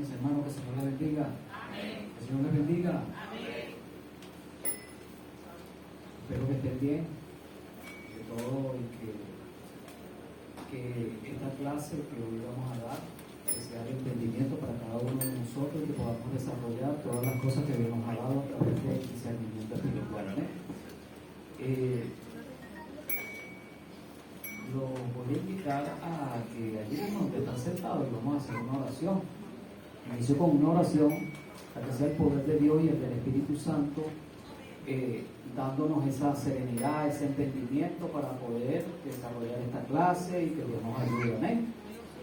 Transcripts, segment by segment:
mis hermanos, que el Señor les bendiga. Amén. Que el Señor les bendiga. Amén. Espero que estén bien, que todo y que esta clase que hoy vamos a dar que sea de entendimiento para cada uno de nosotros y que podamos desarrollar todas las cosas que Dios nos ha dado a través del discernimiento espiritual. Los voy a invitar a que allí donde están sentados y vamos a hacer una oración. Inicio con una oración para que sea el poder de Dios y el del Espíritu Santo dándonos esa serenidad, ese entendimiento para poder desarrollar esta clase y que Dios nos ayude. Amén.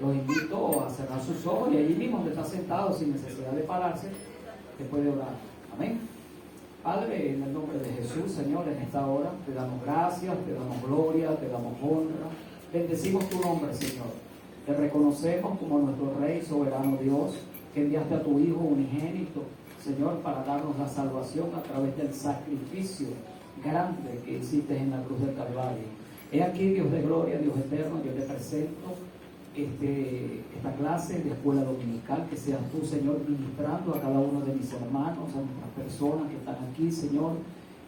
Los invito a cerrar sus ojos y allí mismo donde está sentado sin necesidad de pararse, te puede orar. Amén. Padre, en el nombre de Jesús, Señor, en esta hora te damos gracias, te damos gloria, te damos honra. Bendecimos tu nombre, Señor. Te reconocemos como nuestro Rey soberano Dios, que enviaste a tu Hijo unigénito, Señor, para darnos la salvación a través del sacrificio grande que hiciste en la cruz del Calvario. He aquí, Dios de gloria, Dios eterno, yo te presento esta clase de escuela dominical, que seas tú, Señor, ministrando a cada uno de mis hermanos, a nuestras personas que están aquí, Señor.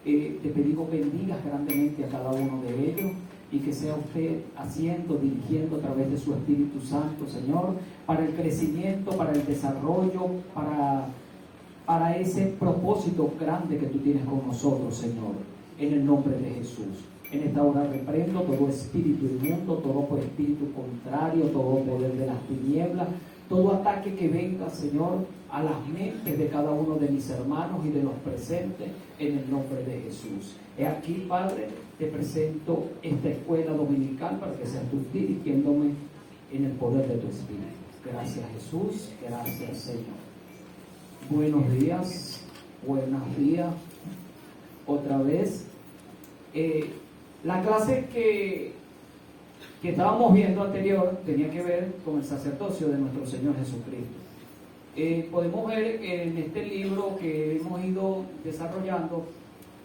Te pedimos bendigas grandemente a cada uno de ellos y que sea usted haciendo, dirigiendo a través de su Espíritu Santo, Señor, para el crecimiento, para el desarrollo, para ese propósito grande que tú tienes con nosotros, Señor, en el nombre de Jesús. En esta hora reprendo todo espíritu inmundo, todo espíritu contrario, todo poder de las tinieblas, todo ataque que venga, Señor, a las mentes de cada uno de mis hermanos y de los presentes, en el nombre de Jesús. He aquí, Padre, te presento esta escuela dominical para que seas tú dirigiéndome en el poder de tu Espíritu. Gracias, Jesús. Gracias, Señor. Buenos días, buenos días. Otra vez. La clase que estábamos viendo anterior tenía que ver con el sacerdocio de nuestro Señor Jesucristo. Podemos ver en este libro que hemos ido desarrollando,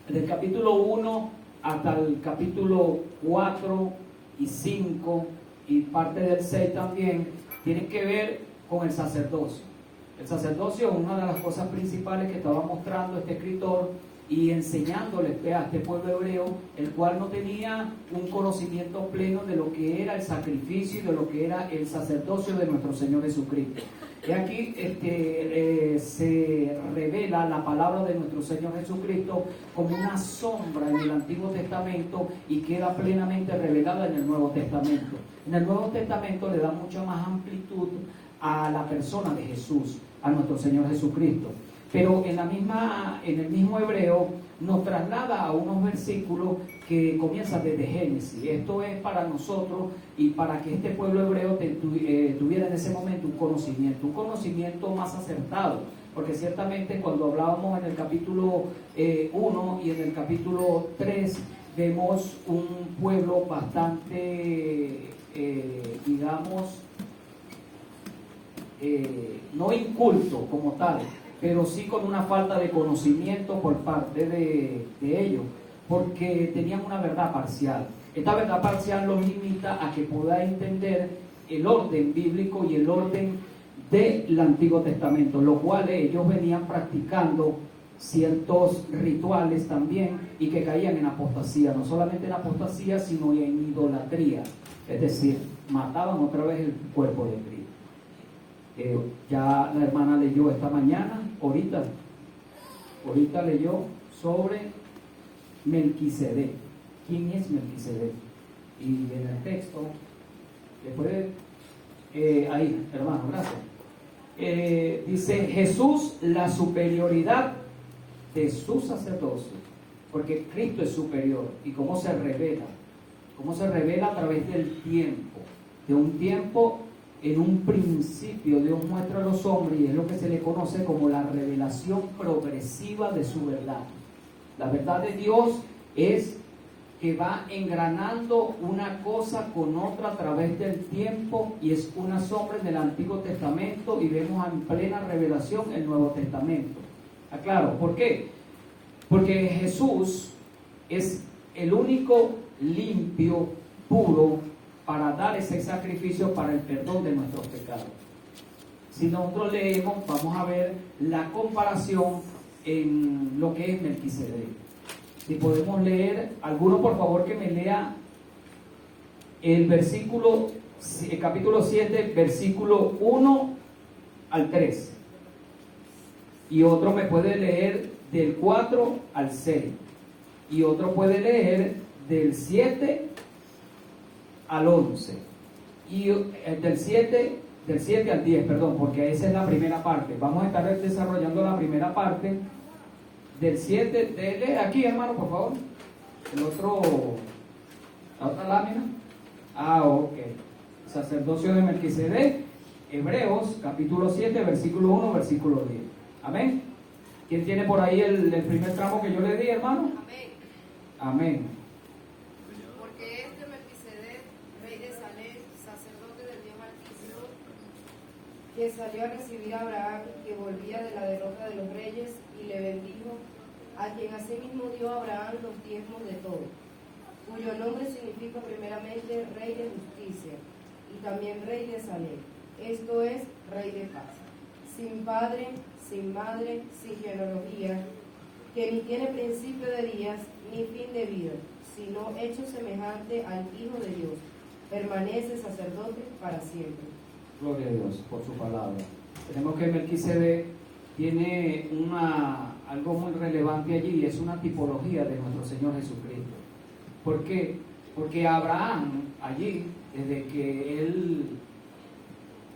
del capítulo 1 hasta el capítulo 4 y 5 y parte del 6 también, tienen que ver con el sacerdocio. El sacerdocio es una de las cosas principales que estaba mostrando este escritor y enseñándoles a este pueblo hebreo, el cual no tenía un conocimiento pleno de lo que era el sacrificio y de lo que era el sacerdocio de nuestro Señor Jesucristo. Y aquí se revela la palabra de nuestro Señor Jesucristo como una sombra en el Antiguo Testamento y queda plenamente revelada en el Nuevo Testamento. En el Nuevo Testamento le da mucha más amplitud a la persona de Jesús, a nuestro Señor Jesucristo. Pero en el mismo hebreo nos traslada a unos versículos que comienzan desde Génesis. Esto es para nosotros y para que este pueblo hebreo tuviera en ese momento un conocimiento más acertado. Porque ciertamente cuando hablábamos en el capítulo 1 y en el capítulo 3, vemos un pueblo bastante, no inculto como tal, pero sí con una falta de conocimiento por parte de ellos, porque tenían una verdad parcial. Esta verdad parcial los limita a que pueda entender el orden bíblico y el orden del Antiguo Testamento, lo cual ellos venían practicando ciertos rituales también y que caían en apostasía, no solamente en apostasía, sino en idolatría, es decir, mataban otra vez el cuerpo de Cristo. Ya la hermana leyó esta mañana, ahorita leyó sobre Melquisedec. ¿Quién es Melquisedec? Y en el texto, después, ahí, hermano, gracias. Dice Jesús, la superioridad de su sacerdocio, porque Cristo es superior. ¿Y cómo se revela? ¿Cómo se revela? A través del tiempo, de un tiempo. En un principio Dios muestra a los hombres, y es lo que se le conoce como la revelación progresiva de su verdad. La verdad de Dios es que va engranando una cosa con otra a través del tiempo, y es una sombra en el Antiguo Testamento y vemos en plena revelación el Nuevo Testamento. Aclaro, ¿por qué? Porque Jesús es el único limpio, puro, para dar ese sacrificio para el perdón de nuestros pecados. Si nosotros leemos, vamos a ver la comparación en lo que es Melquisedec. Si podemos leer, alguno por favor que me lea el versículo, el capítulo 7, versículo 1 al 3. Y otro me puede leer del 4 al 6. Y otro puede leer del 7 al 11. Y del 7 al 10, perdón, porque esa es la primera parte. Vamos a estar desarrollando la primera parte del 7. Lee aquí, hermano, por favor. La otra lámina. Ok. Sacerdocio de Melquisedec, Hebreos, capítulo 7, versículo 1, versículo 10. Amén. ¿Quién tiene por ahí el primer tramo que yo le di, hermano? Amén. Amén. Porque Melquisedec, rey de Salem, sacerdote del Dios Altísimo, que salió a recibir a Abraham, que volvía de la derrota de los reyes, y le bendijo, a quien asimismo dio a Abraham los diezmos de todo, cuyo nombre significa primeramente Rey de Justicia, y también Rey de Salem, esto es, Rey de Paz, sin padre, sin madre, sin genealogía, que ni tiene principio de días, ni fin de vida, sino hecho semejante al Hijo de Dios, permanece sacerdote para siempre. Gloria a Dios por su palabra. Tenemos que Melquisedec tiene algo muy relevante allí, y es una tipología de nuestro Señor Jesucristo. ¿Por qué? Porque Abraham allí, desde que él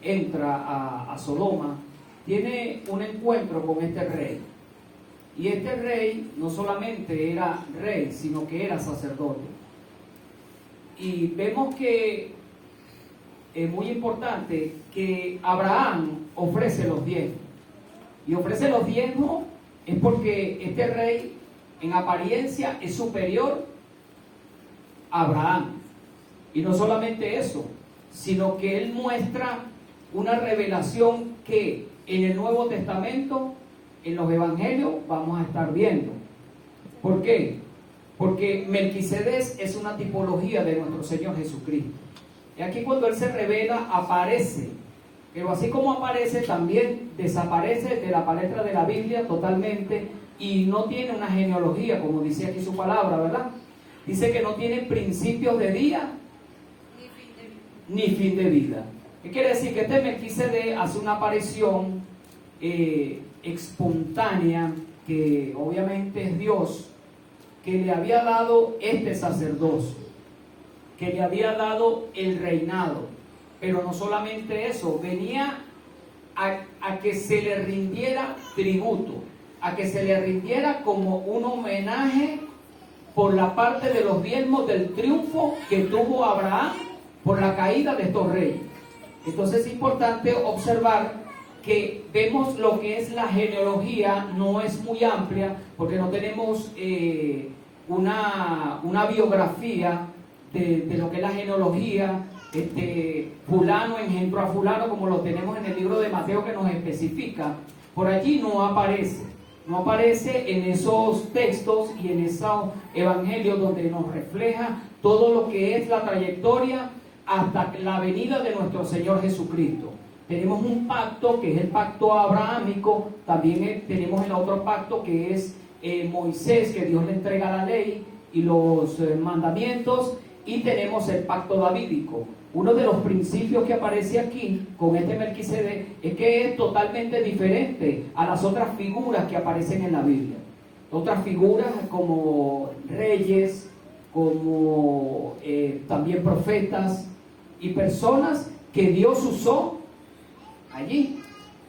entra a Sodoma, tiene un encuentro con este rey. Y este rey no solamente era rey, sino que era sacerdote. Y vemos que es muy importante que Abraham ofrece los diezmos. Y ofrece los diezmos es porque este rey en apariencia es superior a Abraham. Y no solamente eso, sino que él muestra una revelación que en el Nuevo Testamento, en los Evangelios, vamos a estar viendo. ¿Por qué? Porque Melquisedec es una tipología de nuestro Señor Jesucristo. Y aquí cuando Él se revela, aparece. Pero así como aparece, también desaparece de la palestra de la Biblia totalmente, y no tiene una genealogía, como dice aquí su palabra, ¿verdad? Dice que no tiene principios de día ni fin de vida. ¿Qué quiere decir? Que este Melquisedec hace una aparición espontánea, que obviamente es Dios, que le había dado este sacerdocio, que le había dado el reinado. Pero no solamente eso, venía a que se le rindiera tributo, a que se le rindiera como un homenaje por la parte de los diezmos del triunfo que tuvo Abraham por la caída de estos reyes. Entonces es importante observar que vemos lo que es la genealogía, no es muy amplia, porque no tenemos una biografía de lo que es la genealogía. Fulano engendró a fulano, como lo tenemos en el libro de Mateo, que nos especifica. Por allí no aparece en esos textos y en esos evangelios donde nos refleja todo lo que es la trayectoria hasta la venida de nuestro Señor Jesucristo. Tenemos un pacto que es el pacto abrahámico, también tenemos el otro pacto que es Moisés, que Dios le entrega la ley y los mandamientos, y tenemos el pacto davídico. Uno de los principios que aparece aquí con este Melquisedec es que es totalmente diferente a las otras figuras que aparecen en la Biblia. Otras figuras como reyes, como también profetas y personas que Dios usó allí,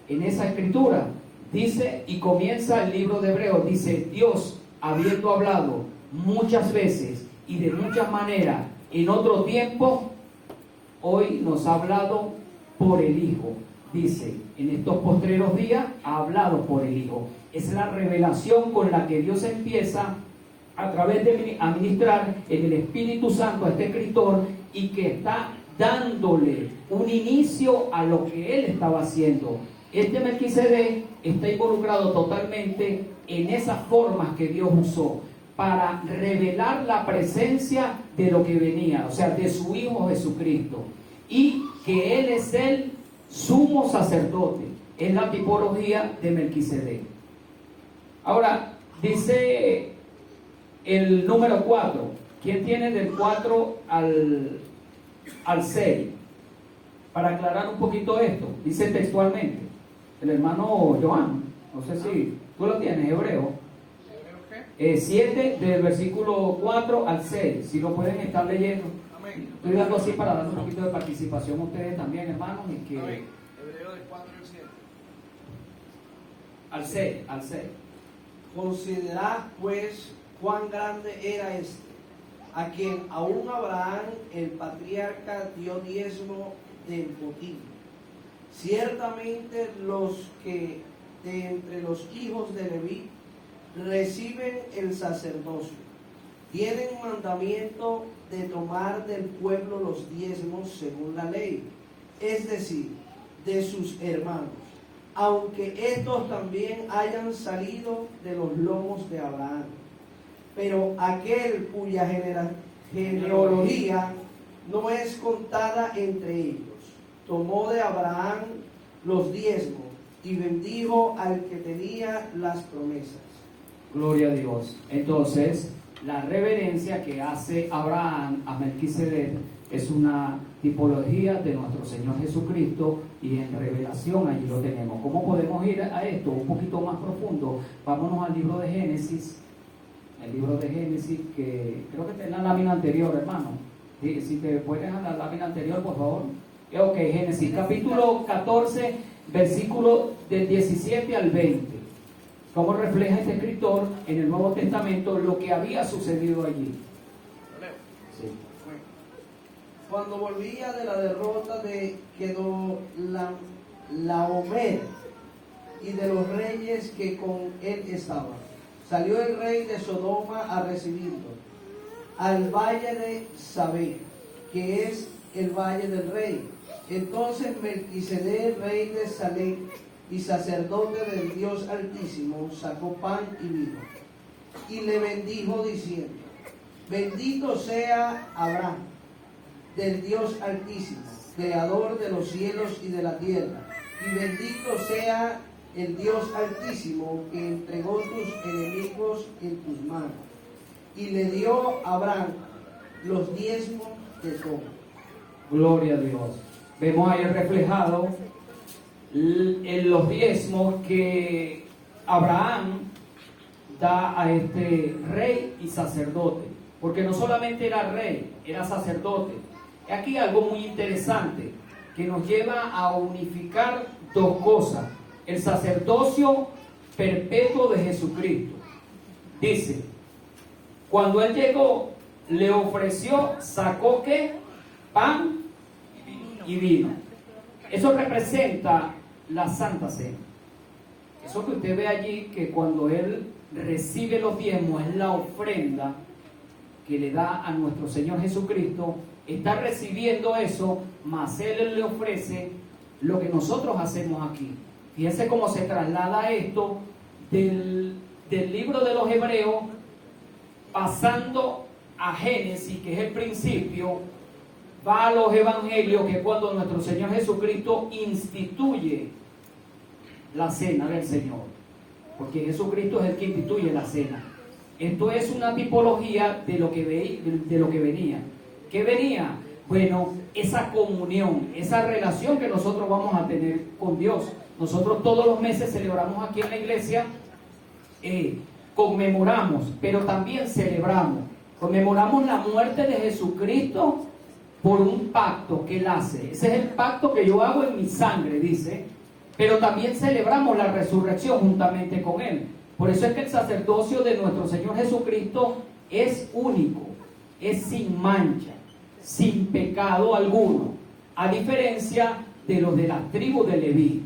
en esa escritura. Dice, y comienza el libro de Hebreos, dice: Dios, habiendo hablado muchas veces y de muchas maneras en otro tiempo, hoy nos ha hablado por el Hijo. Dice, en estos postreros días ha hablado por el Hijo. Es la revelación con la que Dios empieza a través de administrar en el Espíritu Santo a este escritor, y que está dándole un inicio a lo que él estaba haciendo. Este Melquisedec está involucrado totalmente en esas formas que Dios usó para revelar la presencia de lo que venía, o sea, de su Hijo Jesucristo, y que Él es el sumo sacerdote. Es la tipología de Melquisedec. Ahora, dice el número 4. ¿Quién tiene del 4 al 6? Para aclarar un poquito esto, dice textualmente, el hermano Joan, no sé si tú lo tienes, Hebreo 7 del versículo 4 al 6, si lo pueden estar leyendo. Estoy dando así para dar un poquito de participación a ustedes también, hermanos, y que... Hebreo del 4 al 7. Al 6. Considerad pues cuán grande era a quien aún Abraham el patriarca dio diezmo del botín. Ciertamente los que de entre los hijos de Leví reciben el sacerdocio tienen mandamiento de tomar del pueblo los diezmos según la ley, es decir, de sus hermanos, aunque estos también hayan salido de los lomos de Abraham. Pero aquel cuya genealogía no es contada entre ellos, tomó de Abraham los diezmos y bendijo al que tenía las promesas. Gloria a Dios. Entonces, la reverencia que hace Abraham a Melquisedec es una tipología de nuestro Señor Jesucristo, y en revelación allí lo tenemos. ¿Cómo podemos ir a esto un poquito más profundo? Vámonos al libro de Génesis. El libro de Génesis, que creo que está en la lámina anterior, hermano. Si te puedes a la lámina anterior, por favor. Ok, Génesis capítulo 14, versículo del 17 al 20. ¿Cómo refleja este escritor en el Nuevo Testamento lo que había sucedido allí? Sí. Cuando volvía de la derrota de Kedorlaomer y de los reyes que con él estaban, salió el rey de Sodoma a recibirlo al valle de Sabé, que es el valle del rey. Entonces Melquisedec, rey de Salem y sacerdote del Dios Altísimo, sacó pan y vino y le bendijo diciendo: bendito sea Abraham del Dios Altísimo, creador de los cielos y de la tierra, y bendito sea el Dios Altísimo que entregó tus enemigos en tus manos. Y le dio a Abraham los diezmos de todo. Gloria a Dios. Vemos ahí reflejado en los diezmos que Abraham da a este rey y sacerdote, porque no solamente era rey, era sacerdote. Aquí algo muy interesante que nos lleva a unificar dos cosas: el sacerdocio perpetuo de Jesucristo. Dice, cuando él llegó, le ofreció, sacó ¿qué? Pan y vino. Eso representa la Santa Cena. Eso que usted ve allí, que cuando él recibe los diezmos, es la ofrenda que le da a nuestro Señor Jesucristo. Está recibiendo eso, mas él le ofrece lo que nosotros hacemos aquí. Fíjense cómo se traslada esto del libro de los Hebreos, pasando a Génesis, que es el principio, va a los evangelios, que es cuando nuestro Señor Jesucristo instituye la cena del Señor, porque Jesucristo es el que instituye la cena. Esto es una tipología de lo que venía. ¿Qué venía? Bueno, esa comunión, esa relación que nosotros vamos a tener con Dios. Nosotros todos los meses celebramos aquí en la iglesia, conmemoramos, pero también celebramos. Conmemoramos la muerte de Jesucristo por un pacto que Él hace. Ese es el pacto que yo hago en mi sangre, dice. Pero también celebramos la resurrección juntamente con Él. Por eso es que el sacerdocio de nuestro Señor Jesucristo es único, es sin mancha, sin pecado alguno, a diferencia de los de las tribus de Leví.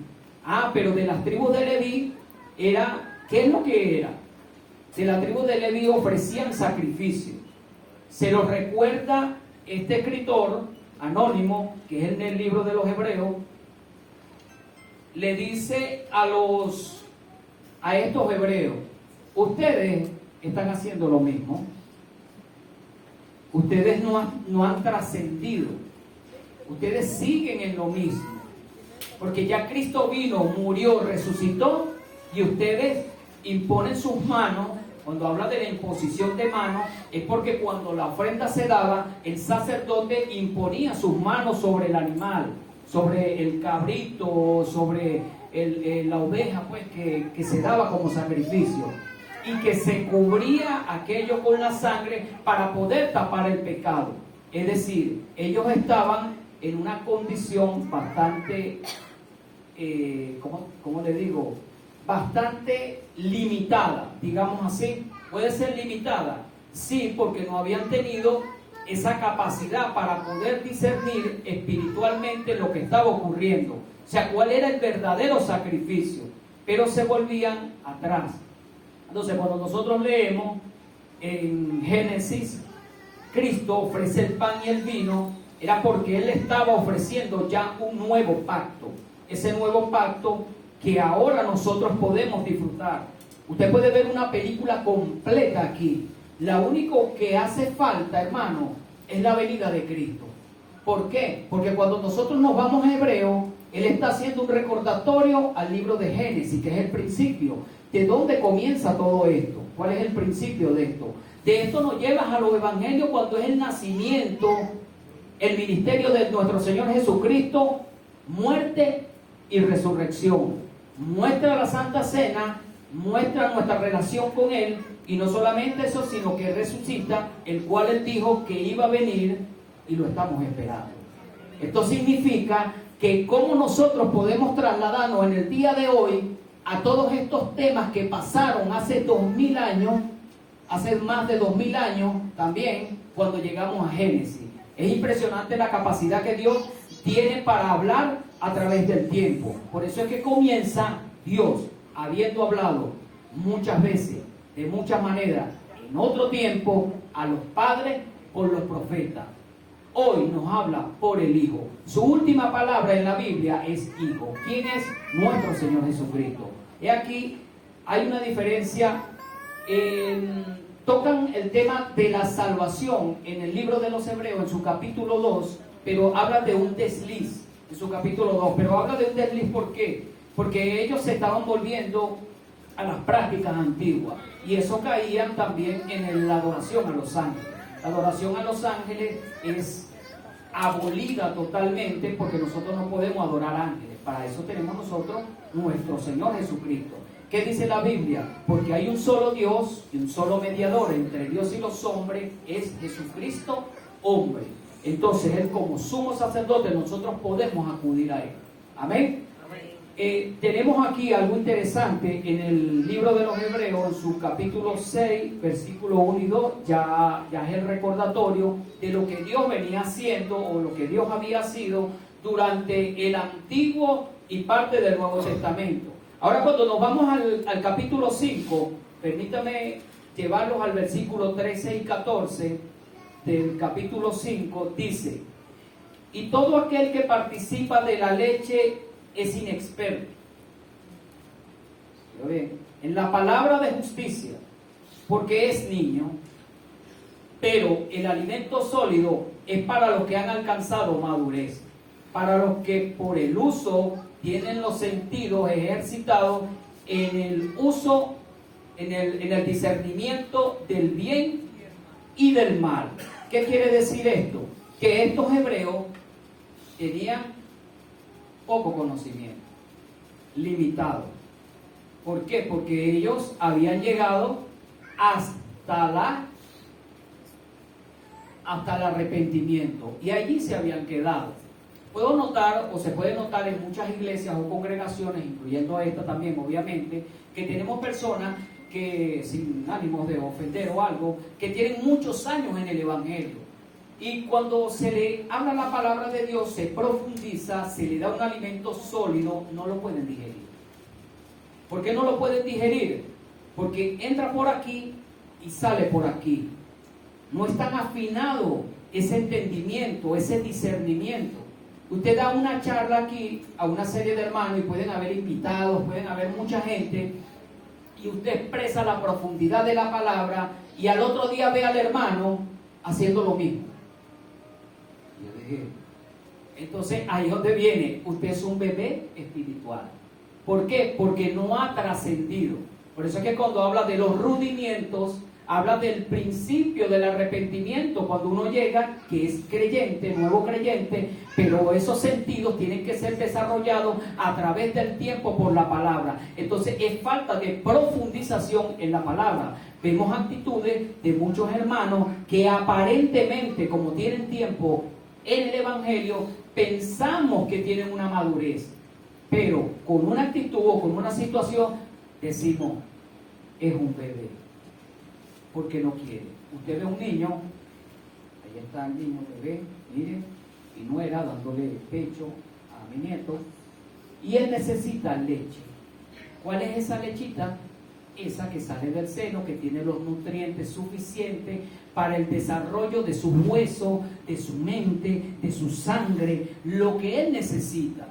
Pero de las tribus de Leví era, ¿qué es lo que era? De la tribu de Leví ofrecían sacrificios. Se lo recuerda este escritor anónimo, que es en el libro de los Hebreos. Le dice a estos hebreos: ustedes están haciendo lo mismo. Ustedes no han trascendido. Ustedes siguen en lo mismo. Porque ya Cristo vino, murió, resucitó, y ustedes imponen sus manos. Cuando habla de la imposición de manos, es porque cuando la ofrenda se daba, el sacerdote imponía sus manos sobre el animal, sobre el cabrito, sobre la oveja, pues, que se daba como sacrificio, y que se cubría aquello con la sangre para poder tapar el pecado. Es decir, ellos estaban en una condición bastante, ¿cómo le digo? Bastante limitada, digamos así. ¿Puede ser limitada? Sí, porque no habían tenido esa capacidad para poder discernir espiritualmente lo que estaba ocurriendo. O sea, cuál era el verdadero sacrificio, pero se volvían atrás. Entonces, cuando nosotros leemos en Génesis, Cristo ofrece el pan y el vino, era porque Él estaba ofreciendo ya un nuevo pacto. Ese nuevo pacto que ahora nosotros podemos disfrutar. Usted puede ver una película completa aquí. Lo único que hace falta, hermano, es la venida de Cristo. ¿Por qué? Porque cuando nosotros nos vamos a Hebreo, Él está haciendo un recordatorio al libro de Génesis, que es el principio. ¿De dónde comienza todo esto? ¿Cuál es el principio de esto? De esto nos lleva a los evangelios cuando es el nacimiento, el ministerio de nuestro Señor Jesucristo, muerte y resurrección. Muestra la Santa Cena, muestra nuestra relación con Él, y no solamente eso, sino que resucita, el cual Él dijo que iba a venir y lo estamos esperando. Esto significa que cómo nosotros podemos trasladarnos en el día de hoy a todos estos temas que pasaron hace 2000 años, hace más de 2000 años también, cuando llegamos a Génesis. Es impresionante la capacidad que Dios tiene para hablar a través del tiempo. Por eso es que comienza Dios, habiendo hablado muchas veces, de muchas maneras, en otro tiempo, a los padres por los profetas. Hoy nos habla por el Hijo. Su última palabra en la Biblia es Hijo. ¿Quién es? Nuestro Señor Jesucristo. Y aquí hay una diferencia. Tocan el tema de la salvación en el libro de los Hebreos, en su capítulo 2, pero habla de un desliz, en su capítulo 2, pero habla de un desliz. ¿Por qué? Porque ellos se estaban volviendo a las prácticas antiguas, y eso caían también en la adoración a los ángeles. La adoración a los ángeles es abolida totalmente, porque nosotros no podemos adorar ángeles. Para eso tenemos nosotros nuestro Señor Jesucristo. ¿Qué dice la Biblia? Porque hay un solo Dios y un solo mediador entre Dios y los hombres, es Jesucristo, hombre. Entonces Él, como sumo sacerdote, nosotros podemos acudir a Él. Amén. Tenemos aquí algo interesante en el libro de los Hebreos, en su capítulo 6, versículo 1 y 2, ya es el recordatorio de lo que Dios venía haciendo, o lo que Dios había sido durante el Antiguo y parte del Nuevo Testamento. Ahora, cuando nos vamos al capítulo 5, permítame llevarlos al versículo 13 y 14 del capítulo 5, dice: y todo aquel que participa de la leche es inexperto en la palabra de justicia, porque es niño, pero el alimento sólido es para los que han alcanzado madurez, para los que por el uso tienen los sentidos ejercitados en el uso, en el discernimiento del bien y del mal. ¿Qué quiere decir esto? Que estos hebreos tenían poco conocimiento, limitado. ¿Por qué? Porque ellos habían llegado hasta el arrepentimiento, y allí se habían quedado. Puedo notar, o se puede notar en muchas iglesias o congregaciones, incluyendo esta también, obviamente, que tenemos personas que, sin ánimos de ofender o algo, que tienen muchos años en el Evangelio. Y cuando se le habla la palabra de Dios, se profundiza, se le da un alimento sólido, no lo pueden digerir. ¿Por qué no lo pueden digerir? Porque entra por aquí y sale por aquí. No es tan afinado ese entendimiento, ese discernimiento. Usted da una charla aquí a una serie de hermanos, y pueden haber invitados, pueden haber mucha gente, y usted expresa la profundidad de la palabra, y al otro día ve al hermano haciendo lo mismo. Entonces ahí es donde viene, usted es un bebé espiritual. ¿Por qué? Porque no ha trascendido. Por eso es que cuando habla de los rudimientos, habla del principio del arrepentimiento, cuando uno llega, que es creyente, nuevo creyente, pero esos sentidos tienen que ser desarrollados a través del tiempo por la palabra. Entonces es falta de profundización en la palabra. Vemos actitudes de muchos hermanos que aparentemente, como tienen tiempo en el Evangelio, pensamos que tienen una madurez, pero con una actitud o con una situación decimos, es un bebé, porque no quiere. Usted ve un niño, ahí está el niño bebé, mire, y nuera dándole pecho a mi nieto, y él necesita leche. ¿Cuál es esa lechita? Esa que sale del seno, que tiene los nutrientes suficientes para el desarrollo de sus huesos, de su mente, de su sangre, lo que él necesita.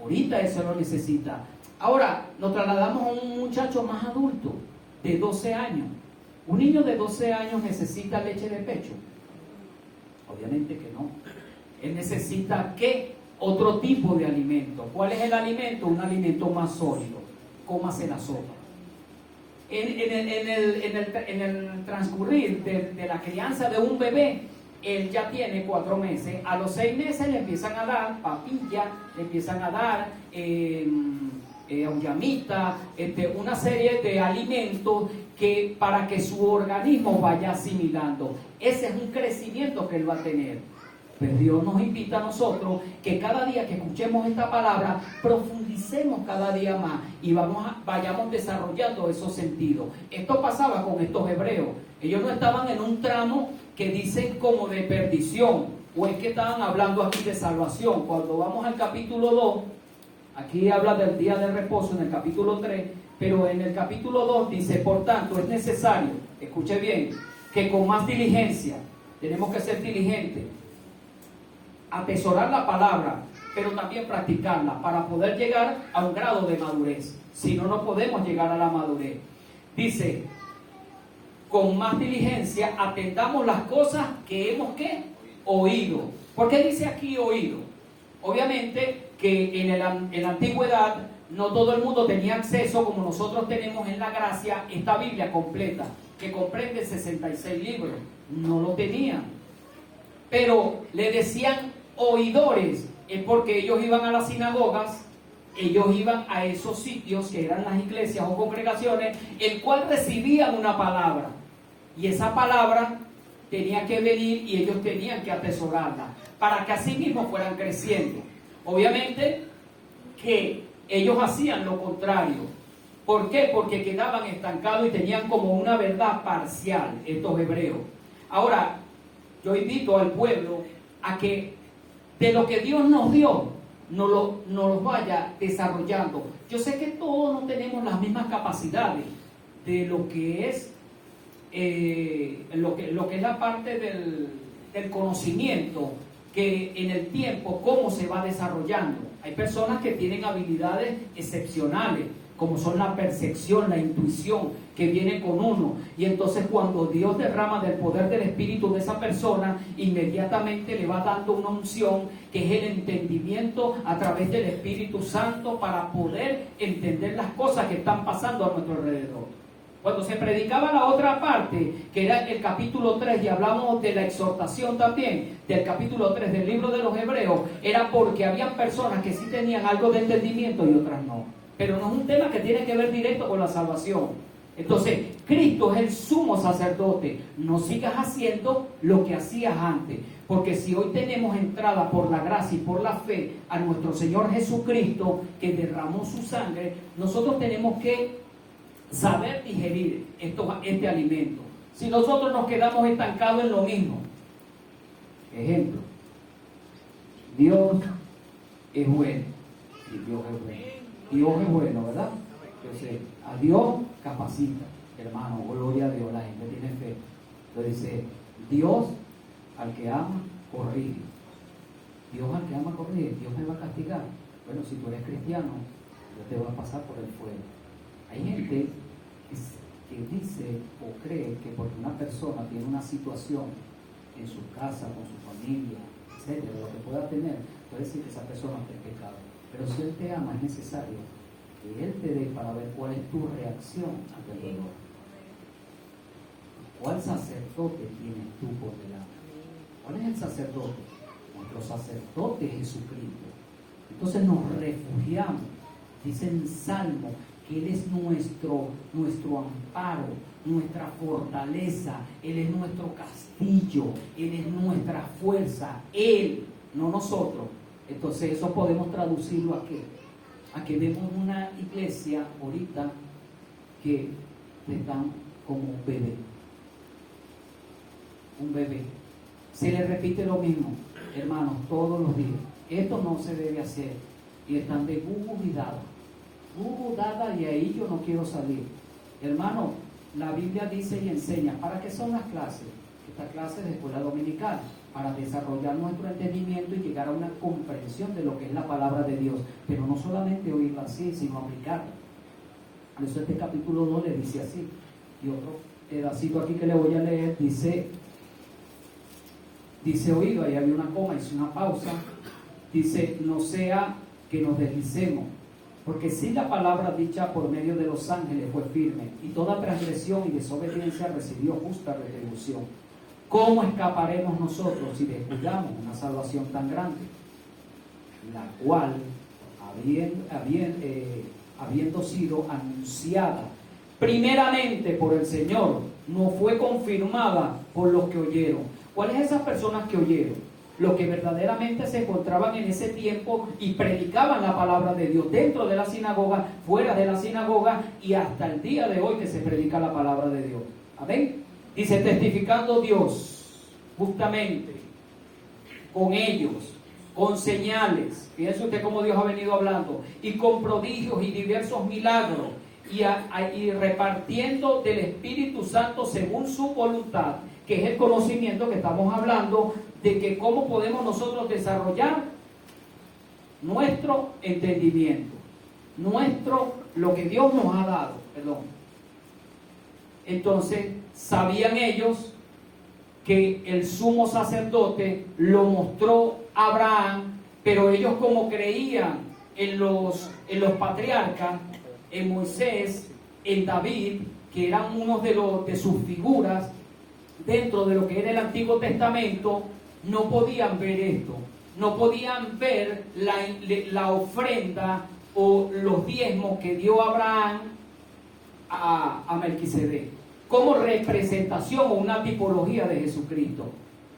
Ahorita eso lo necesita. Ahora nos trasladamos a un muchacho más adulto, de 12 años. ¿Un niño de 12 años necesita leche de pecho? Obviamente que no. Él necesita, ¿qué? Otro tipo de alimento. ¿Cuál es el alimento? Un alimento más sólido. Cómase la sopa. En el transcurrir de la crianza de un bebé, él ya tiene 4 meses. A los 6 meses le empiezan a dar papilla, le empiezan a dar auyamita, una serie de alimentos que para que su organismo vaya asimilando. Ese es un crecimiento que él va a tener. Pues Dios nos invita a nosotros que cada día que escuchemos esta palabra, profundicemos cada día más y vayamos desarrollando esos sentidos. Esto pasaba con estos hebreos. Ellos no estaban en un tramo que dicen como de perdición, o es que estaban hablando aquí de salvación. Cuando vamos al capítulo 2, aquí habla del día de reposo en el capítulo 3, pero en el capítulo 2 dice, por tanto, es necesario, escuche bien, que con más diligencia, tenemos que ser diligentes, atesorar la palabra, pero también practicarla para poder llegar a un grado de madurez. Si no, no podemos llegar a la madurez. Dice, con más diligencia atendamos las cosas que hemos ¿qué? Oído. ¿Por qué dice aquí oído? Obviamente que en la antigüedad no todo el mundo tenía acceso, como nosotros tenemos en la gracia, esta Biblia completa, que comprende 66 libros. No lo tenían. Pero le decían oidores, es porque ellos iban a las sinagogas, ellos iban a esos sitios que eran las iglesias o congregaciones, el cual recibían una palabra, y esa palabra tenía que venir y ellos tenían que atesorarla, para que así mismo fueran creciendo. Obviamente que ellos hacían lo contrario. ¿Por qué? Porque quedaban estancados y tenían como una verdad parcial estos hebreos. Ahora, yo invito al pueblo a que de lo que Dios nos dio, nos lo vaya desarrollando. Yo sé que todos no tenemos las mismas capacidades de lo que es lo que es la parte del conocimiento, que en el tiempo cómo se va desarrollando. Hay personas que tienen habilidades excepcionales, como son la percepción, la intuición, que viene con uno. Y entonces cuando Dios derrama del poder del Espíritu de esa persona, inmediatamente le va dando una unción, que es el entendimiento a través del Espíritu Santo, para poder entender las cosas que están pasando a nuestro alrededor. Cuando se predicaba la otra parte, que era el capítulo 3, y hablamos de la exhortación también, del capítulo 3 del libro de los Hebreos, era porque habían personas que sí tenían algo de entendimiento y otras no. Pero no es un tema que tiene que ver directo con la salvación. Entonces, Cristo es el sumo sacerdote. No sigas haciendo lo que hacías antes. Porque si hoy tenemos entrada por la gracia y por la fe a nuestro Señor Jesucristo, que derramó su sangre, nosotros tenemos que saber digerir este alimento. Si nosotros nos quedamos estancados en lo mismo. Ejemplo, Dios es bueno. Y Dios es bueno. Dios es bueno, ¿verdad? Entonces, a Dios capacita, hermano, gloria a Dios, la gente tiene fe. Entonces dice, Dios al que ama, corrige. Dios al que ama, corrige. Dios me va a castigar. Bueno, si tú eres cristiano, Dios te va a pasar por el fuego. Hay gente que dice o cree que porque una persona tiene una situación en su casa, con su familia, etcétera, lo que pueda tener, puede decir que esa persona está en pecado. Pero si Él te ama, es necesario que Él te dé para ver cuál es tu reacción ante el dolor. ¿Cuál sacerdote tienes tú por delante? ¿Cuál es el sacerdote? Nuestro sacerdote es Jesucristo. Entonces nos refugiamos. Dice en Salmo que Él es nuestro amparo, nuestra fortaleza, Él es nuestro castillo, Él es nuestra fuerza, Él, no nosotros. Entonces eso podemos traducirlo a qué? A que vemos una iglesia ahorita que están como un bebé. Un bebé. Se le repite lo mismo, hermanos, todos los días. Esto no se debe hacer. Y están de bubu y dada. Bubu, dada, y ahí yo no quiero salir. Hermano, la Biblia dice y enseña, ¿para qué son las clases? Estas clases de escuela dominical, para desarrollar nuestro entendimiento y llegar a una comprensión de lo que es la palabra de Dios. Pero no solamente oírla así, sino aplicarla. Por eso este capítulo 2 le dice así. Y otro pedacito aquí que le voy a leer dice oído, ahí había una coma, hice una pausa. Dice, no sea que nos deslicemos, porque si la palabra dicha por medio de los ángeles fue firme, y toda transgresión y desobediencia recibió justa retribución, ¿cómo escaparemos nosotros si descuidamos una salvación tan grande? La cual, habiendo sido anunciada primeramente por el Señor, no fue confirmada por los que oyeron. ¿Cuáles esas personas que oyeron? Los que verdaderamente se encontraban en ese tiempo y predicaban la palabra de Dios dentro de la sinagoga, fuera de la sinagoga y hasta el día de hoy que se predica la palabra de Dios. Amén. Dice, testificando Dios justamente con ellos, con señales, fíjense usted cómo Dios ha venido hablando, y con prodigios y diversos milagros, y repartiendo del Espíritu Santo según su voluntad, que es el conocimiento que estamos hablando, de que cómo podemos nosotros desarrollar nuestro entendimiento, lo que Dios nos ha dado, Entonces, sabían ellos que el sumo sacerdote lo mostró a Abraham, pero ellos como creían en los patriarcas, en Moisés, en David, que eran unos de sus figuras dentro de lo que era el Antiguo Testamento, no podían ver esto, no podían ver la ofrenda o los diezmos que dio Abraham a Melquisedec, como representación o una tipología de Jesucristo.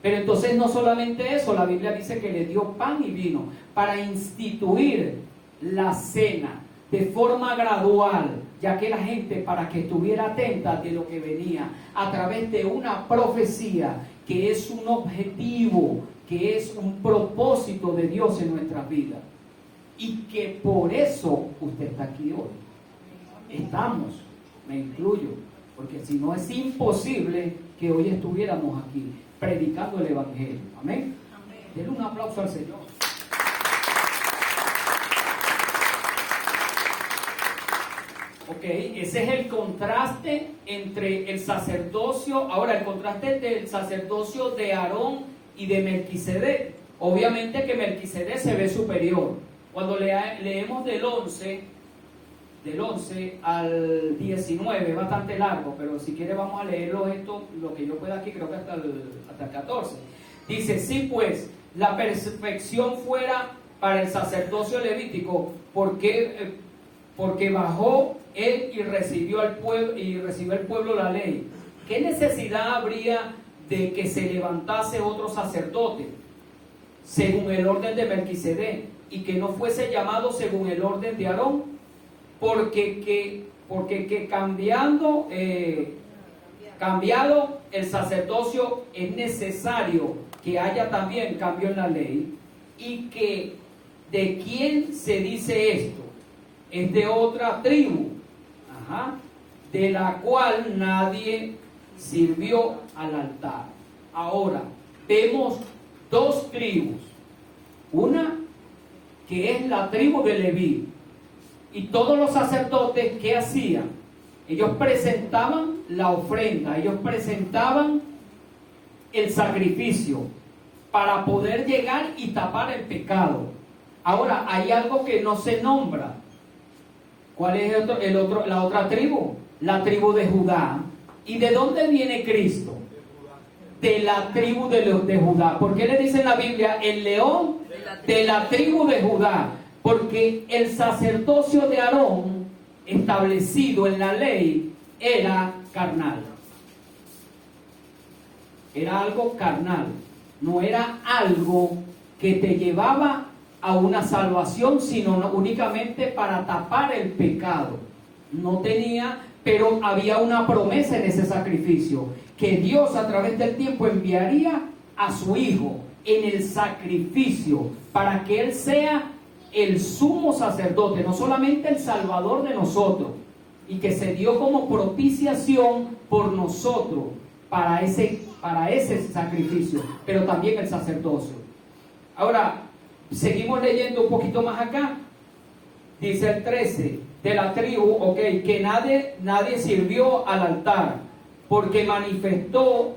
Pero entonces no solamente eso, la Biblia dice que le dio pan y vino para instituir la cena de forma gradual, ya que la gente, para que estuviera atenta de lo que venía, a través de una profecía que es un objetivo, que es un propósito de Dios en nuestras vidas. Y que por eso usted está aquí hoy. Estamos, me incluyo, porque si no es imposible que hoy estuviéramos aquí predicando el Evangelio. Amén. Denle un aplauso al Señor. Ok, ese es el contraste entre el sacerdocio. Ahora, el contraste del sacerdocio de Aarón y de Melquisedec. Obviamente que Melquisedec se ve superior. Cuando leemos del 11 al 19, es bastante largo, pero si quiere vamos a leerlo esto, lo que yo pueda aquí, creo que hasta el 14. Dice, sí pues, la perfección fuera para el sacerdocio levítico, porque bajó él y recibió el pueblo la ley. ¿Qué necesidad habría de que se levantase otro sacerdote según el orden de Melquisedec y que no fuese llamado según el orden de Aarón? Porque cambiado el sacerdocio, es necesario que haya también cambio en la ley. Y que ¿de quién se dice esto? Es de otra tribu, de la cual nadie sirvió al altar. Ahora, vemos dos tribus. Una que es la tribu de Leví. Y todos los sacerdotes, ¿qué hacían? Ellos presentaban la ofrenda, ellos presentaban el sacrificio. para poder llegar y tapar el pecado. Ahora, hay algo que no se nombra. ¿Cuál es la otra tribu? La tribu de Judá. ¿Y de dónde viene Cristo? De la tribu de Judá. ¿Por qué le dice en la Biblia el león de la tribu de Judá? Porque el sacerdocio de Aarón, establecido en la ley, era carnal. Era algo carnal. No era algo que te llevaba a una salvación, sino únicamente para tapar el pecado. No tenía, pero había una promesa en ese sacrificio, que Dios a través del tiempo enviaría a su Hijo en el sacrificio, para que Él sea el sumo sacerdote, no solamente el Salvador de nosotros, y que se dio como propiciación por nosotros para ese sacrificio, pero también el sacerdocio. Ahora, seguimos leyendo un poquito más acá. Dice el 13, de la tribu, que nadie sirvió al altar, porque manifiesto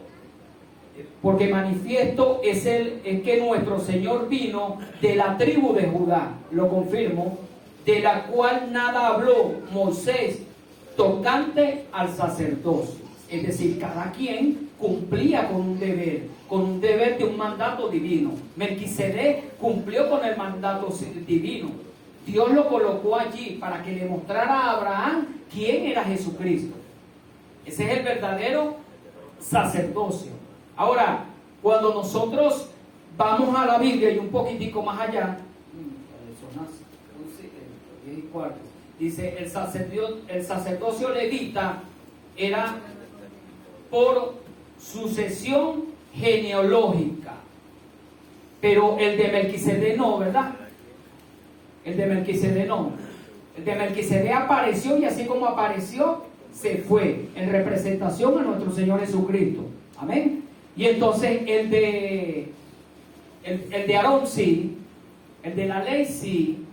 es que nuestro Señor vino de la tribu de Judá, lo confirmo, de la cual nada habló Moisés tocante al sacerdocio. Es decir, cada quien cumplía con un deber de un mandato divino. Melquisedec cumplió con el mandato divino. Dios lo colocó allí para que le mostrara a Abraham quién era Jesucristo. Ese es el verdadero sacerdocio. Ahora, cuando nosotros vamos a la Biblia y un poquitico más allá, dice el sacerdocio levita era por sucesión genealógica, pero el de Melquisedec no, ¿verdad? El de Melquisedec no. El de Melquisedec apareció, y así como apareció, se fue en representación a nuestro Señor Jesucristo. Amén. Y entonces el de Aarón sí, el de la ley sí,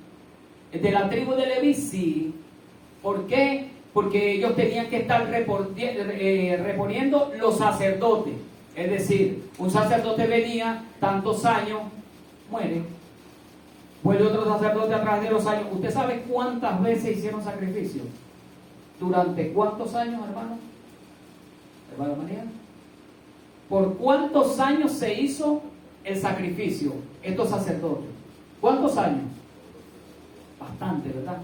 el de la tribu de Leví sí. ¿Por qué? Porque ellos tenían que estar reponiendo los sacerdotes. Es decir, un sacerdote venía tantos años, muere, vuelve otro sacerdote a través de los años. ¿Usted sabe cuántas veces hicieron sacrificios? ¿Durante cuántos años, hermano? ¿Hermano María? ¿Por cuántos años se hizo el sacrificio, estos sacerdotes? ¿Cuántos años? Bastante, ¿verdad?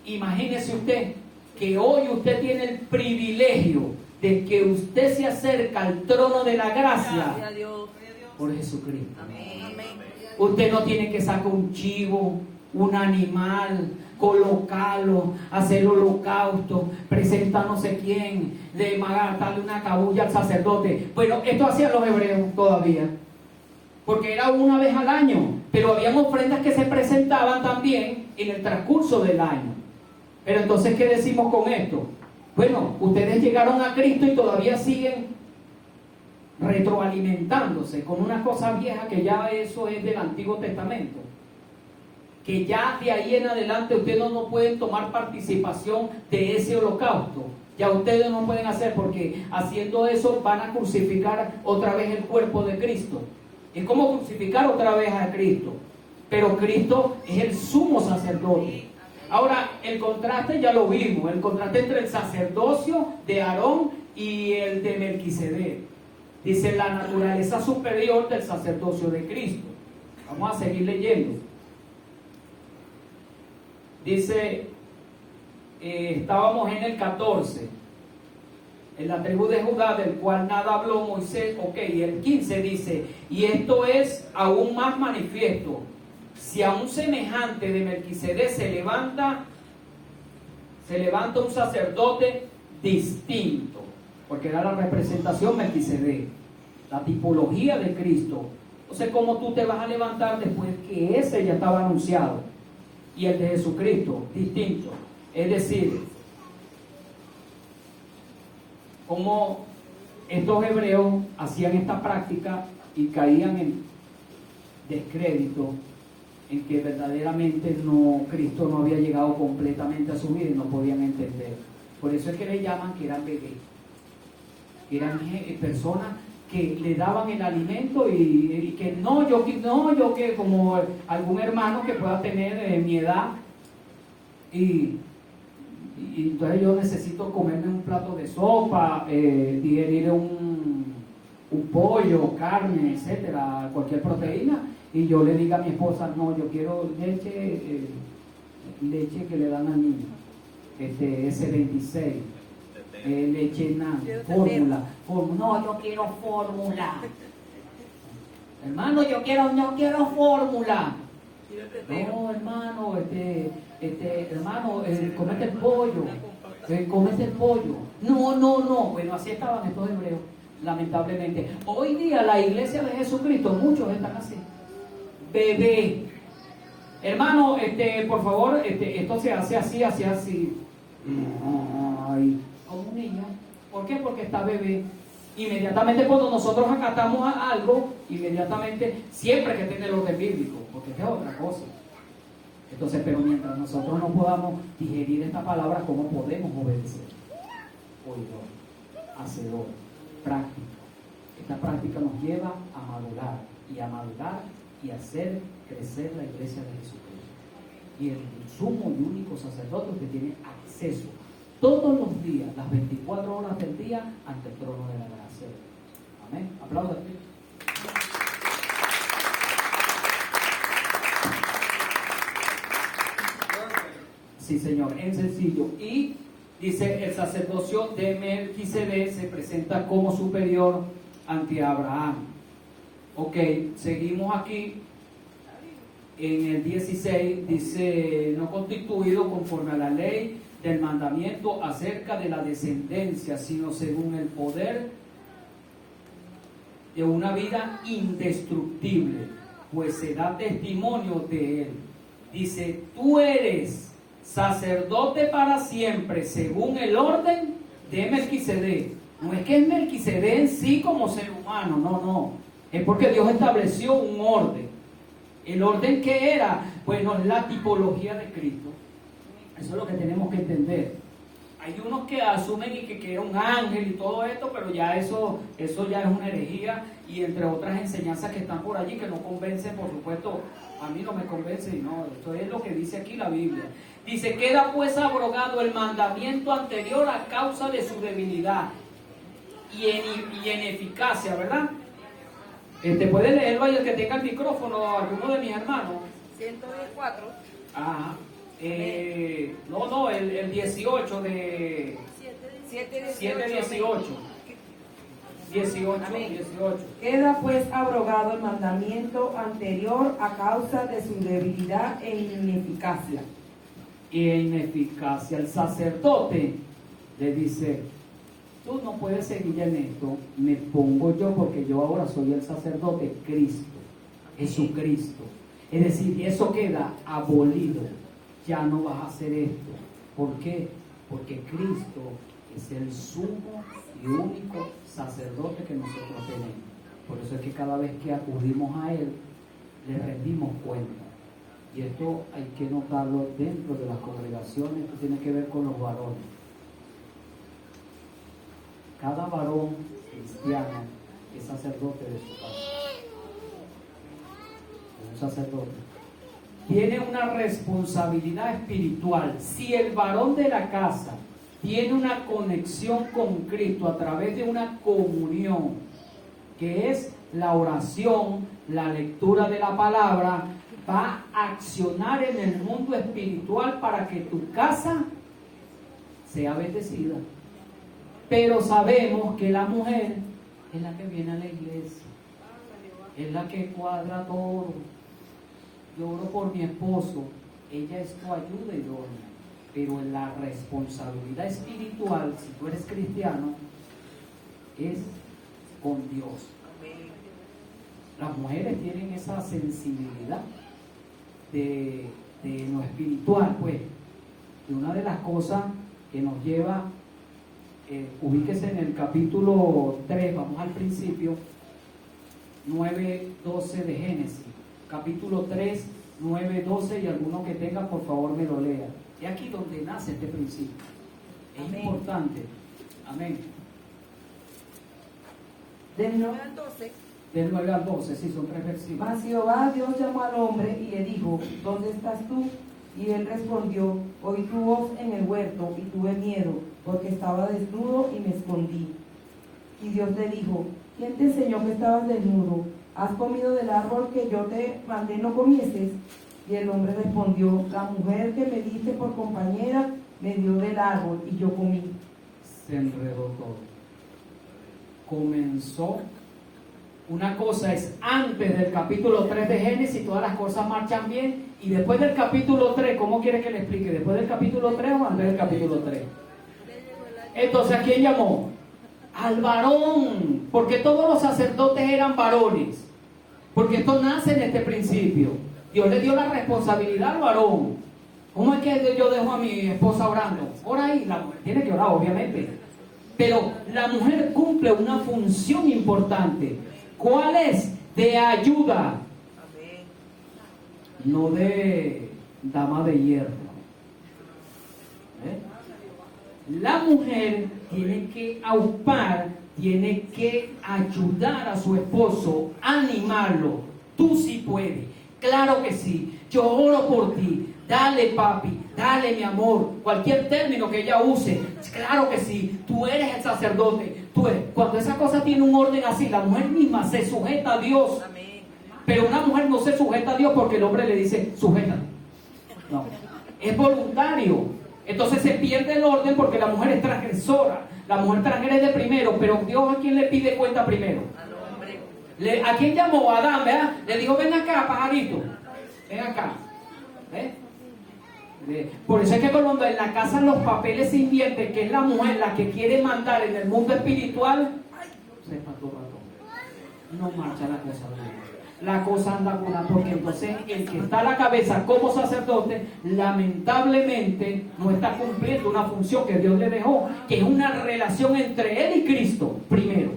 Imagínese usted que hoy usted tiene el privilegio de que usted se acerca al trono de la gracia por Jesucristo. Usted no tiene que sacar un chivo, un animal, colocarlo, hacer holocausto, presentar no sé quién, darle una cabulla al sacerdote. Bueno, esto hacían los hebreos todavía, porque era una vez al año, pero habían ofrendas que se presentaban también en el transcurso del año. Pero entonces, ¿qué decimos con esto? Bueno, ustedes llegaron a Cristo y todavía siguen retroalimentándose con una cosa vieja, que ya eso es del Antiguo Testamento, que ya de ahí en adelante ustedes no pueden tomar participación de ese holocausto. Ya ustedes no pueden hacer, porque haciendo eso van a crucificar otra vez el cuerpo de Cristo. Es como crucificar otra vez a Cristo, pero Cristo es el sumo sacerdote. Ahora, el contraste ya lo vimos, el contraste entre el sacerdocio de Aarón y el de Melquisedec. Dice la naturaleza superior del sacerdocio de Cristo. Vamos a seguir leyendo. Dice, estábamos en el 14, en la tribu de Judá, del cual nada habló Moisés. Y el 15 dice, y esto es aún más manifiesto, si a un semejante de Melquisedec se levanta un sacerdote distinto, porque era la representación Melquisedec, la tipología de Cristo. Entonces, ¿cómo tú te vas a levantar después que ese ya estaba anunciado? Y el de Jesucristo, distinto. Es decir, como estos hebreos hacían esta práctica y caían en descrédito, en que verdaderamente Cristo no había llegado completamente a su vida y no podían entender. Por eso es que le llaman que eran bebés, que eran personas que le daban el alimento y que no, yo que como algún hermano que pueda tener mi edad y entonces yo necesito comerme un plato de sopa, digerir un pollo, carne, etcétera, cualquier proteína, y yo le diga a mi esposa, no, yo quiero leche que le dan al niño, S26, leche fórmula, no, yo quiero fórmula, hermano, yo quiero fórmula, no, hermano, hermano, comete el pollo, no, bueno, así estaban estos hebreos, lamentablemente. Hoy día la iglesia de Jesucristo, muchos están así, bebé, hermano, por favor, esto se hace así, ay, como un niño. ¿Por qué? Porque está bebé. Inmediatamente cuando nosotros acatamos a algo, inmediatamente, siempre que tiene el orden bíblico, porque esta es otra cosa. Entonces, pero mientras nosotros no podamos digerir esta palabra, ¿cómo podemos obedecer? Oidor, hacedor, práctica. Esta práctica nos lleva a madurar y hacer crecer la iglesia de Jesucristo. Y el sumo y único sacerdote que tiene acceso todos los días, las 24 horas del día, ante el trono de la gracia. Amén. Aplausos. Sí, Señor, en sencillo. Y dice, el sacerdocio de Melquisedec se presenta como superior ante Abraham. Ok, seguimos aquí. En el 16 dice, no constituido conforme a la ley del mandamiento acerca de la descendencia, sino según el poder de una vida indestructible, pues se da testimonio de él. Dice, tú eres sacerdote para siempre, según el orden de Melquisedec. No es que es Melquisedec en sí como ser humano, no. Es porque Dios estableció un orden. El orden que era, bueno, la tipología de Cristo. Eso es lo que tenemos que entender. Hay unos que asumen y que era un ángel y todo esto, pero ya eso ya es una herejía, y entre otras enseñanzas que están por allí que no convencen, por supuesto, a mí no me convence, y no, esto es lo que dice aquí la Biblia. Dice, queda pues abrogado el mandamiento anterior a causa de su debilidad y en eficacia, ¿verdad? ¿Puede leerlo ahí el que tenga el micrófono, alguno de mis hermanos? 114. Ajá. No, el 18 de... 7:18. 18. Queda pues abrogado el mandamiento anterior a causa de su debilidad e ineficacia. El sacerdote le dice, tú no puedes seguir en esto, me pongo yo, porque yo ahora soy el sacerdote, Cristo, Jesucristo. Es decir, eso queda abolido, ya no vas a hacer esto. ¿Por qué? Porque Cristo es el sumo y único sacerdote que nosotros tenemos. Por eso es que cada vez que acudimos a Él, le rendimos cuenta. Y esto hay que notarlo dentro de las congregaciones. Esto tiene que ver con los varones. Cada varón cristiano es sacerdote de su casa. Es un sacerdote. Tiene una responsabilidad espiritual. Si el varón de la casa tiene una conexión con Cristo a través de una comunión, que es la oración, la lectura de la palabra, va a accionar en el mundo espiritual para que tu casa sea bendecida. Pero sabemos que la mujer es la que viene a la iglesia, es la que cuadra todo. Yo oro por mi esposo, ella es tu ayuda idónea, pero la responsabilidad espiritual, si tú eres cristiano, es con Dios. Las mujeres tienen esa sensibilidad de lo espiritual, pues. Y una de las cosas que nos lleva, ubíquese en el capítulo 3, vamos al principio, 9:12 de Génesis. Capítulo 3, 9:12, y alguno que tenga, por favor, me lo lea. Es aquí donde nace este principio. Es importante. Amén. Del no- Del 9 al 12, sí, son 3 versículos. Mas Jehová Dios llamó al hombre y le dijo, ¿dónde estás tú? Y él respondió, oí tu voz en el huerto y tuve miedo, porque estaba desnudo y me escondí. Y Dios le dijo, ¿quién te enseñó que estabas desnudo? ¿Has comido del árbol que yo te mandé no comieses? Y el hombre respondió, la mujer que me diste por compañera me dio del árbol y yo comí. Se enredó todo. Comenzó. Una cosa es antes del capítulo 3 de Génesis, todas las cosas marchan bien. Y después del capítulo 3, ¿cómo quiere que le explique? ¿Después del capítulo 3 o antes del capítulo 3? Entonces, ¿a quién llamó? Al varón. Porque todos los sacerdotes eran varones. Porque esto nace en este principio. Dios le dio la responsabilidad al varón. ¿Cómo es que yo dejo a mi esposa orando? Ora ahí, la mujer tiene que orar, obviamente. Pero la mujer cumple una función importante. ¿Cuál es? De ayuda. No de dama de hierro. La mujer tiene que aupar, tiene que ayudar a su esposo, animarlo. Tú sí puedes. Claro que sí. Yo oro por ti. Dale, papi. Dale, mi amor. Cualquier término que ella use. Claro que sí. Tú eres el sacerdote. Tú eres. Cuando esa cosa tiene un orden así, la mujer misma se sujeta a Dios. Pero una mujer no se sujeta a Dios porque el hombre le dice, sujeta. No. Es voluntario. Entonces se pierde el orden porque la mujer es transgresora. La mujer transgrede primero, pero Dios, ¿a quién le pide cuenta primero? ¿A quién llamó? A Adán, ¿verdad? Le dijo, ven acá, pajarito. Ven acá. ¿Ves? Por eso es que cuando en la casa los papeles se invierten, que es la mujer la que quiere mandar en el mundo espiritual, se espantó ratón. No marcha la cosa bien. La cosa anda con la, porque entonces el que está a la cabeza como sacerdote, lamentablemente no está cumpliendo una función que Dios le dejó, que es una relación entre él y Cristo, primero.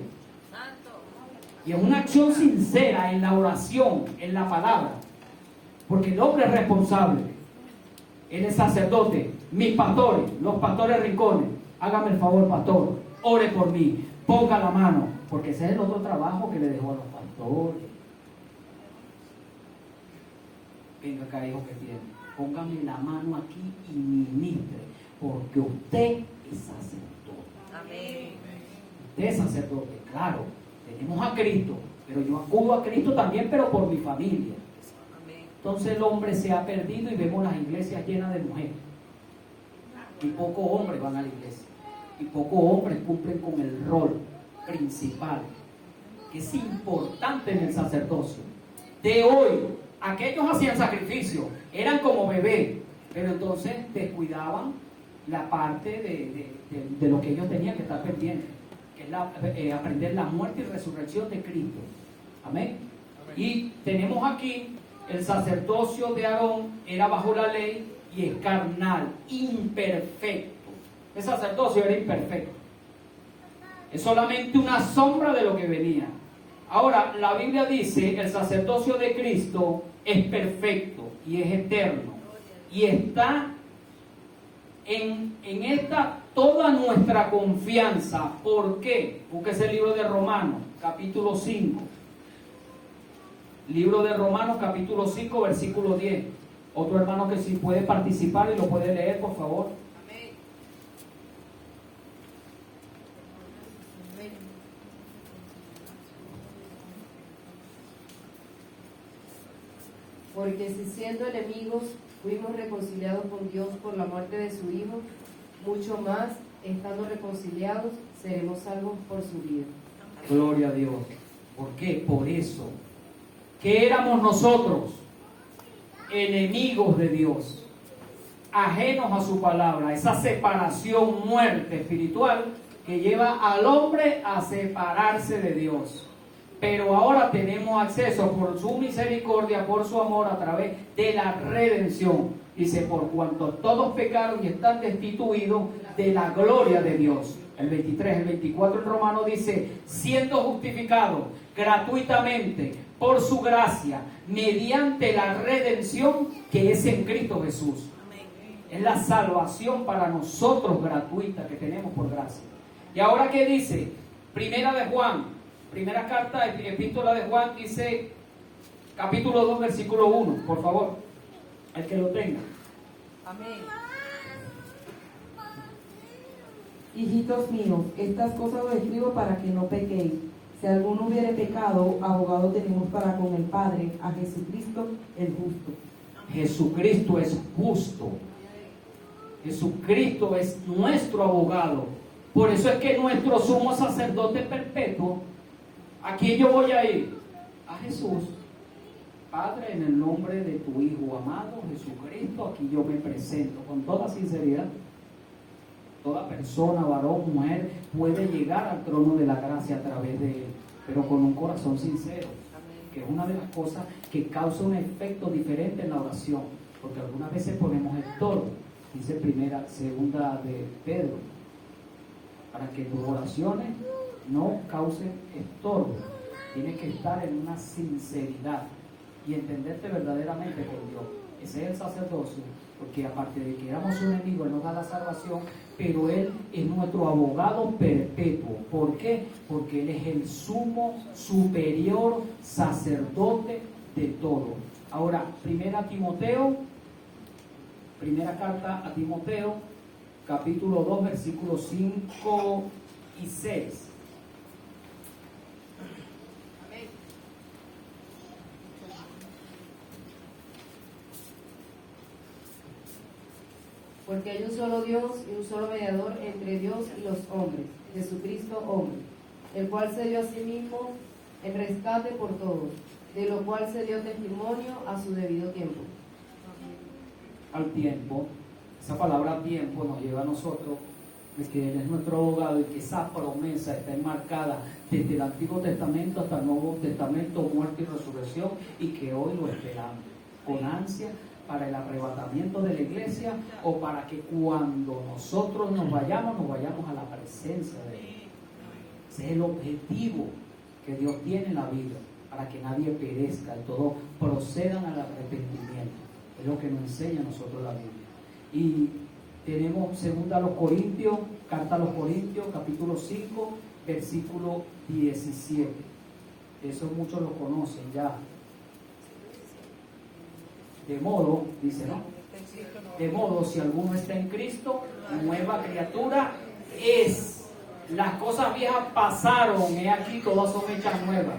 Y es una acción sincera en la oración, en la palabra. Porque el hombre es responsable. Él es sacerdote. Mis pastores, los pastores rincones, hágame el favor, pastor, ore por mí, ponga la mano, porque ese es el otro trabajo que le dejó a los pastores. Venga acá, hijo que tiene, póngame la mano aquí y ministre, porque usted es sacerdote. Amén. Usted es sacerdote, claro. Tenemos a Cristo, pero yo acudo a Cristo también, pero por mi familia. Entonces el hombre se ha perdido y vemos las iglesias llenas de mujeres. Y pocos hombres van a la iglesia. Y pocos hombres cumplen con el rol principal, que es importante en el sacerdocio. De hoy, aquellos hacían sacrificio, eran como bebés, pero entonces descuidaban la parte de lo que ellos tenían que estar pendientes, que es aprender la muerte y resurrección de Cristo. Amén. Y tenemos aquí el sacerdocio de Aarón era bajo la ley y es carnal, imperfecto. El sacerdocio era imperfecto. Es solamente una sombra de lo que venía. Ahora, la Biblia dice, el sacerdocio de Cristo es perfecto y es eterno. Y está en esta toda nuestra confianza. ¿Por qué? Búsquese el libro de Romanos, capítulo 5. Libro de Romanos, capítulo 5, versículo 10. Otro hermano que sí puede participar y lo puede leer, por favor. Amén. Porque si siendo enemigos fuimos reconciliados con Dios por la muerte de su Hijo, mucho más, estando reconciliados, seremos salvos por su vida. Gloria a Dios. ¿Por qué? Por eso. ¿Qué éramos nosotros? Enemigos de Dios, ajenos a su palabra. Esa separación, muerte espiritual que lleva al hombre a separarse de Dios. Pero ahora tenemos acceso por su misericordia, por su amor, a través de la redención. Dice, por cuanto todos pecaron y están destituidos de la gloria de Dios. El 23, el 24 en Romano dice, siendo justificados gratuitamente por su gracia, mediante la redención que es en Cristo Jesús. Es la salvación para nosotros gratuita que tenemos por gracia. Y ahora, ¿qué dice? Primera de Juan, Primera carta, epístola de Juan, dice, capítulo 2, versículo 1, por favor, el que lo tenga. Amén. Hijitos míos, estas cosas os escribo para que no pequéis. Si alguno hubiere pecado, abogado tenemos para con el Padre, a Jesucristo el justo. Jesucristo es justo. Jesucristo es nuestro abogado. Por eso es que nuestro sumo sacerdote perpetuo, ¿a quién yo voy a ir? A Jesús. Padre, en el nombre de tu Hijo amado, Jesucristo, aquí yo me presento con toda sinceridad. Toda persona, varón, mujer, puede llegar al trono de la gracia a través de Él, pero con un corazón sincero, que es una de las cosas que causa un efecto diferente en la oración, porque algunas veces ponemos estorbo, dice segunda de Pedro, para que tus oraciones no causen estorbo. Tienes que estar en una sinceridad y entenderte verdaderamente con Dios. Ese es el sacerdocio, porque aparte de que éramos un enemigo, Él nos da la salvación, pero Él es nuestro abogado perpetuo. ¿Por qué? Porque Él es el sumo superior sacerdote de todo. Ahora, primera carta a Timoteo, capítulo 2, versículos 5 y 6. Porque hay un solo Dios y un solo mediador entre Dios y los hombres, Jesucristo hombre, el cual se dio a sí mismo en rescate por todos, de lo cual se dio testimonio a su debido tiempo. Al tiempo, esa palabra tiempo nos lleva a nosotros de que Él es nuestro abogado y que esa promesa está enmarcada desde el Antiguo Testamento hasta el Nuevo Testamento, muerte y resurrección, y que hoy lo esperamos con ansia para el arrebatamiento de la iglesia, o para que cuando nosotros nos vayamos a la presencia de Él. Ese es el objetivo que Dios tiene en la vida, para que nadie perezca y todos procedan al arrepentimiento. Es lo que nos enseña a nosotros la Biblia. Y tenemos segunda a los Corintios, carta a los Corintios, capítulo 5, versículo 17. Eso muchos lo conocen ya. De modo, dice, ¿no? De modo, si alguno está en Cristo, nueva criatura es. Las cosas viejas pasaron, he aquí todas son hechas nuevas.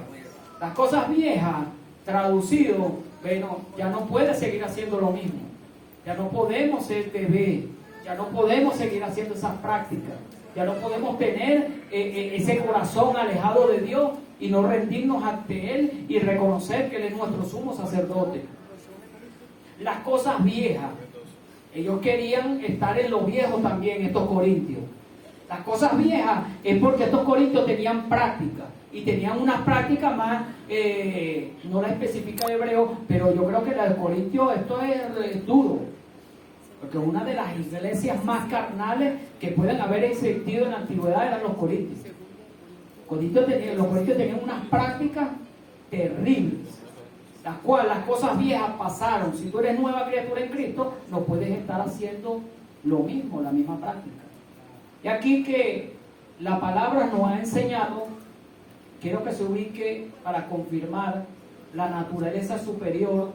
Las cosas viejas, traducido, bueno, ya no puede seguir haciendo lo mismo. Ya no podemos ser TV, ya no podemos seguir haciendo esas prácticas. Ya no podemos tener ese corazón alejado de Dios y no rendirnos ante Él y reconocer que Él es nuestro sumo sacerdote. Las cosas viejas, ellos querían estar en lo viejo también, estos corintios. Las cosas viejas es porque estos corintios tenían práctica, y tenían unas prácticas más, no la especifica el hebreo, pero yo creo que la de Corintios, esto es duro, porque una de las iglesias más carnales que pueden haber existido en la antigüedad eran los corintios. Los corintios tenían unas prácticas terribles, las cuales las cosas viejas pasaron. Si tú eres nueva criatura en Cristo, no puedes estar haciendo lo mismo, la misma práctica. Y aquí que la palabra nos ha enseñado, quiero que se ubique para confirmar la naturaleza superior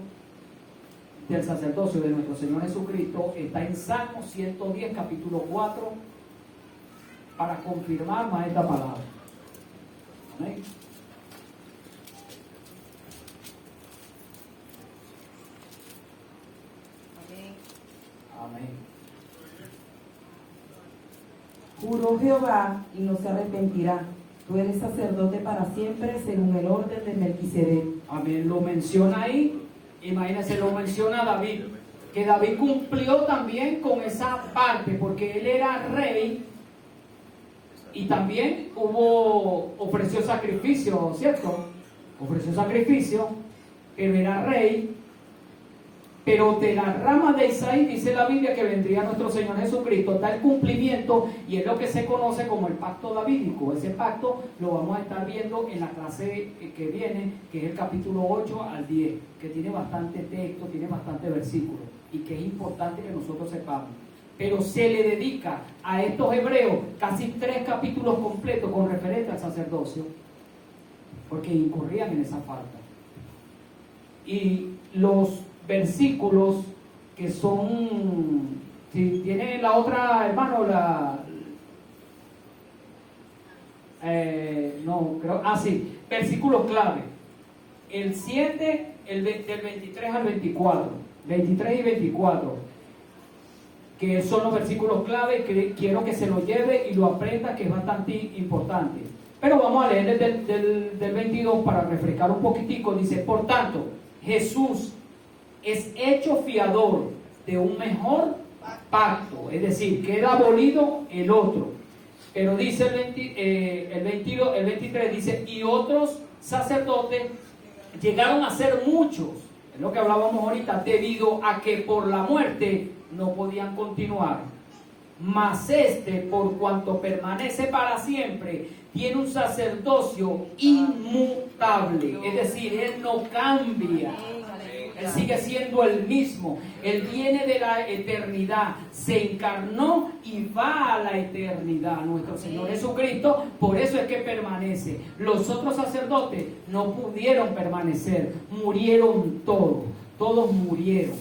del sacerdocio de nuestro Señor Jesucristo. Está en Salmo 110, capítulo 4, para confirmar más esta palabra. Amén. Amén. Juró Jehová y no se arrepentirá. Tú eres sacerdote para siempre según el orden de Melquisedec. Amén. Lo menciona ahí. Imagínense, lo menciona David. Que David cumplió también con esa parte, porque él era rey y también ofreció sacrificio, ¿cierto? Ofreció sacrificio, pero era rey. Pero de la rama de Isaí dice la Biblia que vendría nuestro Señor Jesucristo, da el cumplimiento, y es lo que se conoce como el pacto davídico. Ese pacto lo vamos a estar viendo en la clase que viene, que es el capítulo 8 al 10, que tiene bastante texto, tiene bastante versículos, y que es importante que nosotros sepamos. Pero se le dedica a estos hebreos casi 3 capítulos completos con referencia al sacerdocio. porque incurrían en esa falta. Y los versículos que son, si tiene la otra, hermano, sí, versículo clave, el 7, del 23 al 24, 23 y 24, que son los versículos clave, que quiero que se lo lleve y lo aprenda, que es bastante importante. Pero vamos a leer del 22 para refrescar un poquitico. Dice: por tanto, Jesús es hecho fiador de un mejor pacto, es decir, queda abolido el otro. Pero dice el 23 dice: y otros sacerdotes llegaron a ser muchos, es lo que hablábamos ahorita, debido a que por la muerte no podían continuar. Mas por cuanto permanece para siempre, tiene un sacerdocio inmutable, es decir, Él no cambia. Él sigue siendo el mismo. Él viene de la eternidad, se encarnó y va a la eternidad. Nuestro Señor Jesucristo, por eso es que permanece. Los otros sacerdotes no pudieron permanecer, murieron todos murieron.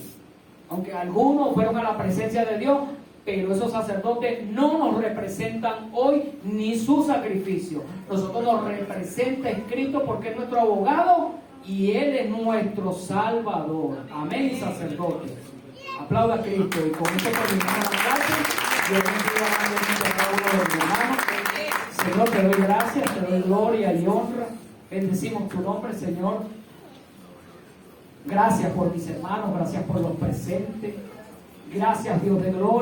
Aunque algunos fueron a la presencia de Dios, pero esos sacerdotes no nos representan hoy ni su sacrificio. Nosotros nos representa Cristo porque es nuestro abogado y Él es nuestro Salvador. Amén, sacerdote. Aplauda a Cristo. Y con esto terminamos la clase. Dios bendiga a cada uno de los hermanos. Señor, te doy gracias, te doy gloria y honra. Bendecimos tu nombre, Señor. Gracias por mis hermanos, gracias por los presentes. Gracias, Dios de gloria.